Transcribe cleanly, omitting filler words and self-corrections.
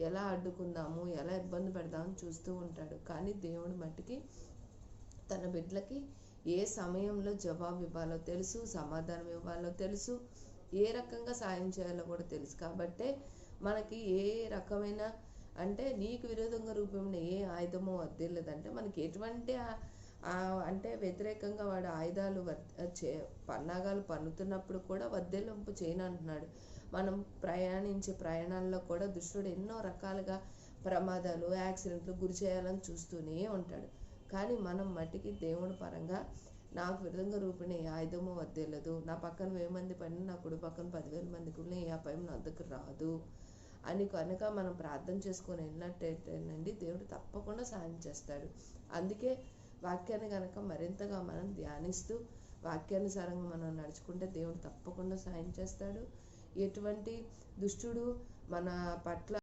ఎలా అడ్డుకుందాము, ఎలా ఇబ్బంది పెడదామని చూస్తూ ఉంటాడు. కానీ దేవుడు మట్టికి తన బిడ్డలకి ఏ సమయంలో జవాబు ఇవ్వాలో తెలుసు, సమాధానం ఇవ్వాలో తెలుసు, ఏ రకంగా సాయం చేయాలో కూడా తెలుసు. కాబట్టే మనకి ఏ రకమైన అంటే నీకు విరోధంగా రూపమైన ఏ ఆయుధమో వర్ధిల్లదంటే మనకి ఎటువంటి అంటే వ్యతిరేకంగా వాడు ఆయుధాలు పన్నాగాలు పన్నుతున్నప్పుడు కూడా వర్ధిల్లింపు చేయను అంటున్నాడు. మనం ప్రయాణించే ప్రయాణాల్లో కూడా దుష్టుడు ఎన్నో రకాలుగా ప్రమాదాలు, యాక్సిడెంట్లు గురి చేయాలని చూస్తూనే ఉంటాడు. కానీ మనం మట్టికి దేవుని పరంగా నాకు విధంగా రూపిణి ఏ ఆయుధమో వర్ధిల్లదు, నా పక్కన 1000 మంది పడిన నా కుడి పక్కన 10,000 మంది కూడా ఏ అపాయం నా దగ్గర రాదు అని కనుక మనం ప్రార్థన చేసుకొని వెళ్ళినట్టయితేనండి దేవుడు తప్పకుండా సాయం చేస్తాడు. అందుకే వాక్యాన్ని కనుక మరింతగా మనం ధ్యానిస్తూ వాక్యానుసారంగా మనం నడుచుకుంటే దేవుడు తప్పకుండా సాయం చేస్తాడు. ఎటువంటి దుష్టుడు మన పట్ల